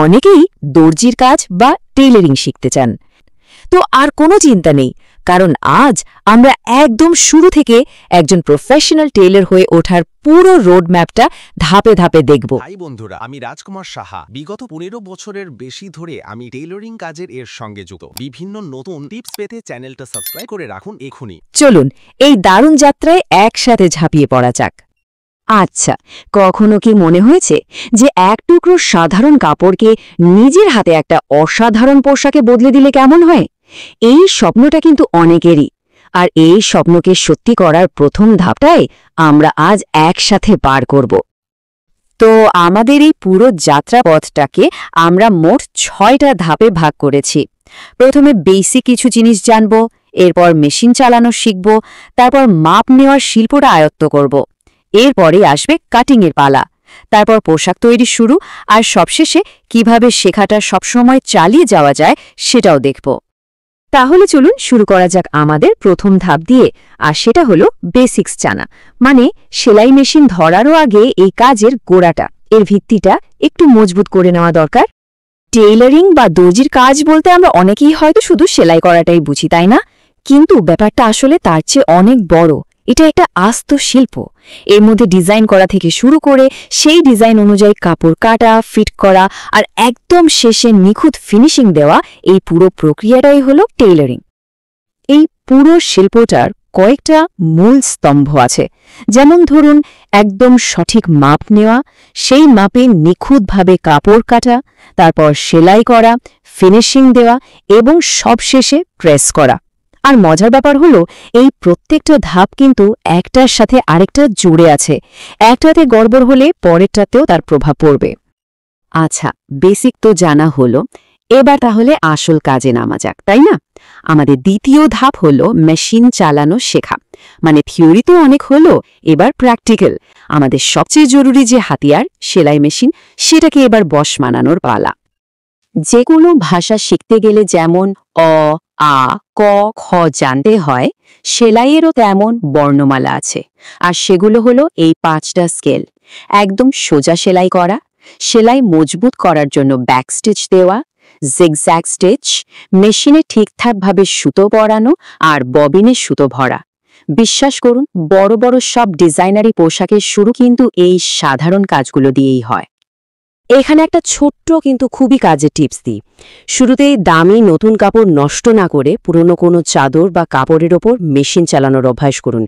অনেকেই দর্জির কাজ বা টেইলরিং শিখতে চান। তো আর কোনো চিন্তা নেই, কারণ আজ আমরা একদম শুরু থেকে একজন প্রফেশনাল টেইলর হয়ে ওঠার পুরো রোড ম্যাপটা ধাপে ধাপে দেখব। হাই বন্ধুরা, আমি রাজকুমার সাহা। বিগত 15 বছরের বেশি ধরে আমি টেইলরিং কাজের সঙ্গে যুক্ত। বিভিন্ন নতুন টিপস পেতে চ্যানেলটা সাবস্ক্রাইব করে রাখুন এখনই। চলুন এই দারুণ যাত্রায় একসাথে ঝাঁপিয়ে পড়া যাক। আচ্ছা, কখনো কি মনে হয়েছে যে এক টুকরো সাধারণ কাপড়কে নিজের হাতে একটা অসাধারণ পোশাকে বদলে দিলে কেমন হয়? এই স্বপ্নটা কিন্তু অনেকেরই, আর এই স্বপ্নকে সত্যি করার প্রথম ধাপটাই আমরা আজ একসাথে পার করব। তো আমাদের এই পুরো যাত্রাপথটাকে আমরা মোট 6টা ধাপে ভাগ করেছি। প্রথমে বেসিক কিছু জিনিস জানব, এরপর মেশিন চালানো শিখব, তারপর মাপ নেওয়ার শিল্পটা আয়ত্ত করব। এরপরে আসবে কাটিংয়ের পালা, তারপর পোশাক তৈরি শুরু, আর সবশেষে কিভাবে শেখাটা সবসময় চালিয়ে যাওয়া যায় সেটাও দেখব। তাহলে চলুন শুরু করা যাক আমাদের প্রথম ধাপ দিয়ে, আর সেটা হলো বেসিক্স জানা, মানে সেলাই মেশিন ধরারও আগে এই কাজের গোড়াটা, এর ভিত্তিটা একটু মজবুত করে নেওয়া দরকার। টেইলরিং বা দর্জির কাজ বলতে আমরা অনেকেই হয়তো শুধু সেলাই করাটাই বুঝি, তাই না? কিন্তু ব্যাপারটা আসলে তার চেয়ে অনেক বড়। এটা একটা আস্ত শিল্প। এর মধ্যে ডিজাইন করা থেকে শুরু করে সেই ডিজাইন অনুযায়ী কাপড় কাটা, ফিট করা, আর একদম শেষে নিখুঁত ফিনিশিং দেওয়া, এই পুরো প্রক্রিয়াটাই হলো টেইলরিং। এই পুরো শিল্পটার কয়েকটা মূল স্তম্ভ আছে, যেমন ধরুন একদম সঠিক মাপ নেওয়া, সেই মাপে নিখুঁতভাবে কাপড় কাটা, তারপর সেলাই করা, ফিনিশিং দেওয়া এবং সবশেষে প্রেস করা। আর মজার ব্যাপার হলো এই প্রত্যেকটা ধাপ কিন্তু একটার সাথে আরেকটা জুড়ে আছে। একটাতে গড়বড় হলে পরেরটাতেও তার প্রভাব পড়বে। আচ্ছা, বেসিক তো জানা হলো, এবার তাহলে আসল কাজে নামা যাক, তাই না? আমাদের দ্বিতীয় ধাপ হলো মেশিন চালানো শেখা। মানে থিওরি তো অনেক হলো, এবার প্র্যাকটিক্যাল। আমাদের সবচেয়ে জরুরি যে হাতিয়ার, সেলাই মেশিন, সেটাকে এবার বশ মানানোর পালা। যে কোনো ভাষা শিখতে গেলে যেমন অ, আ, ক, খ জানতে হয়, সেলাইয়েরও তেমন বর্ণমালা আছে। আর সেগুলো হলো এই 5টা স্কেল। একদম সোজা সেলাই করা, সেলাই মজবুত করার জন্য ব্যাকস্টিচ দেওয়া, জিগজ্যাগ স্টিচ, মেশিনে ঠিকঠাকভাবে সুতো পরানো, আর ববিনে সুতো ভরা। বিশ্বাস করুন, বড় বড় সব ডিজাইনারি পোশাকের শুরু কিন্তু এই সাধারণ কাজগুলো দিয়েই হয়। এখানে একটা ছোট্ট কিন্তু খুবই কাজের টিপস দিই। শুরুতেই দামি নতুন কাপড় নষ্ট না করে পুরনো কোনো চাদর বা কাপড়ের ওপর মেশিন চালানোর অভ্যাস করুন।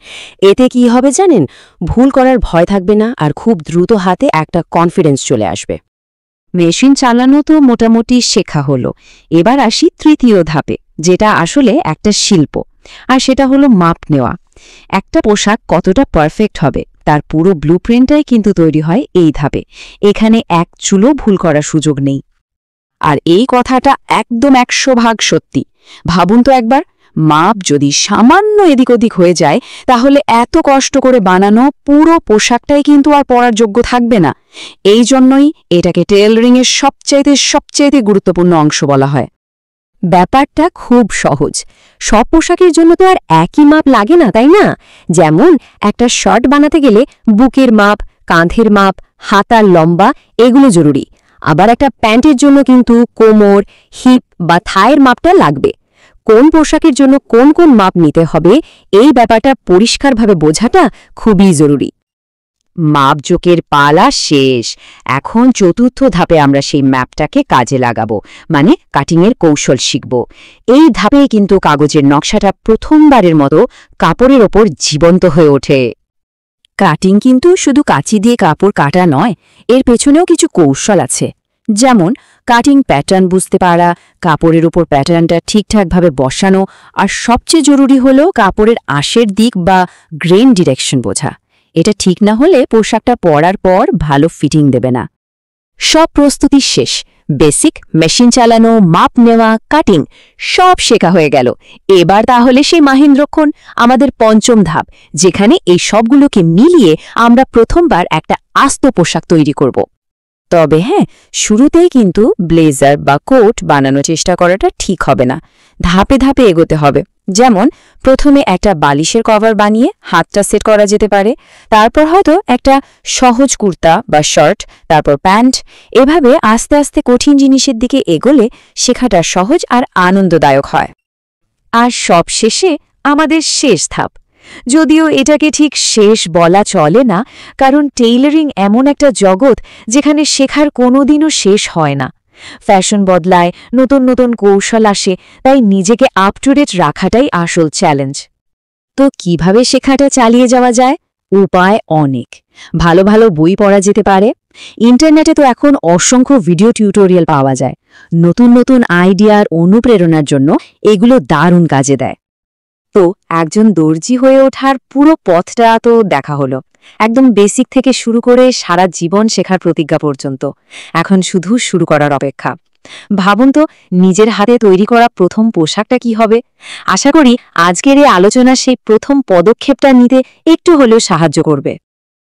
এতে কি হবে জানেন? ভুল করার ভয় থাকবে না, আর খুব দ্রুত হাতে একটা কনফিডেন্স চলে আসবে। মেশিন চালানো তো মোটামুটি শেখা হলো। এবার আসি তৃতীয় ধাপে, যেটা আসলে একটা শিল্প, আর সেটা হলো মাপ নেওয়া। একটা পোশাক কতটা পারফেক্ট হবে তার পুরো ব্লুপ্রিন্টটাই কিন্তু তৈরি হয় এই ধাপে। এখানে এক চুলো ভুল করার সুযোগ নেই। আর এই কথাটা একদম 100% সত্যি। ভাবুন তো একবার, মাপ যদি সামান্য এদিক ওদিক হয়ে যায়, তাহলে এত কষ্ট করে বানানো পুরো পোশাকটাই কিন্তু আর পরার যোগ্য থাকবে না। এই জন্যই এটাকে টেইলরিংয়ের সবচাইতে গুরুত্বপূর্ণ অংশ বলা হয়। ব্যাপারটা খুব সহজ। সব পোশাকের জন্য তো আর একই মাপ লাগে না, তাই না? যেমন একটা শার্ট বানাতে গেলে বুকের মাপ, কাঁধের মাপ, হাতার লম্বা, এগুলো জরুরি। আবার একটা প্যান্টের জন্য কিন্তু কোমর, হিপ বা থায়ের মাপটা লাগবে। কোন পোশাকের জন্য কোন কোন মাপ নিতে হবে, এই ব্যাপারটা পরিষ্কারভাবে বোঝাটা খুবই জরুরি। মাপজোকের পালা শেষ। এখন চতুর্থ ধাপে আমরা সেই ম্যাপটাকে কাজে লাগাবো, মানে কাটিংয়ের কৌশল শিখব। এই ধাপে কিন্তু কাগজের নকশাটা প্রথমবারের মতো কাপড়ের ওপর জীবন্ত হয়ে ওঠে। কাটিং কিন্তু শুধু কাঁচি দিয়ে কাপড় কাটা নয়, এর পেছনেও কিছু কৌশল আছে। যেমন কাটিং প্যাটার্ন বুঝতে পারা, কাপড়ের উপর প্যাটার্নটা ঠিকঠাকভাবে বসানো, আর সবচেয়ে জরুরি হলো কাপড়ের আঁশের দিক বা গ্রেন ডিরেকশন বোঝা। এটা ঠিক না হলে পোশাকটা পরার পর ভালো ফিটিং দেবে না। সব প্রস্তুতি শেষ। বেসিক, মেশিন চালানো, মাপ নেওয়া, কাটিং সব শেখা হয়ে গেল। এবার তাহলে সেই মাহেন্দ্রক্ষণ, আমাদের পঞ্চম ধাপ, যেখানে এই সবগুলোকে মিলিয়ে আমরা প্রথমবার একটা আস্ত পোশাক তৈরি করব। তবে হ্যাঁ, শুরুতেই কিন্তু ব্লেজার বা কোট বানানোর চেষ্টা করাটা ঠিক হবে না। ধাপে ধাপে এগোতে হবে। যেমন প্রথমে একটা বালিশের কভার বানিয়ে হাতটা সেট করা যেতে পারে, তারপর হয়তো একটা সহজ কুর্তা বা শার্ট, তারপর প্যান্ট। এভাবে আস্তে আস্তে কঠিন জিনিসের দিকে এগোলে শেখাটা সহজ আর আনন্দদায়ক হয়। আর সবশেষে আমাদের শেষ ধাপ, যদিও এটাকে ঠিক শেষ বলা চলে না, কারণ টেইলরিং এমন একটা জগৎ যেখানে শেখার কোনোদিনও শেষ হয় না। ফ্যাশন বদলায়, নতুন নতুন কৌশল আসে, তাই নিজেকে আপ টু ডেট রাখাটাই আসল চ্যালেঞ্জ। তো কিভাবে শেখাটা চালিয়ে যাওয়া যায়? উপায় অনেক। ভালো ভালো বই পড়া যেতে পারে। ইন্টারনেটে তো এখন অসংখ্য ভিডিও টিউটোরিয়াল পাওয়া যায়। নতুন নতুন আইডিয়ার অনুপ্রেরণার জন্য এগুলো দারুণ কাজে দেয়। তো একজন দর্জি হয়ে ওঠার পুরো পথটা তো দেখা হলো, একদম বেসিক থেকে শুরু করে সারা জীবন শেখার প্রতিজ্ঞা পর্যন্ত। এখন শুধু শুরু করার অপেক্ষা। ভাবুন তো, নিজের হাতে তৈরি করা প্রথম পোশাকটা কি হবে? আশা করি আজকের এই আলোচনা সেই প্রথম পদক্ষেপটা নিতে একটু হলেও সাহায্য করবে।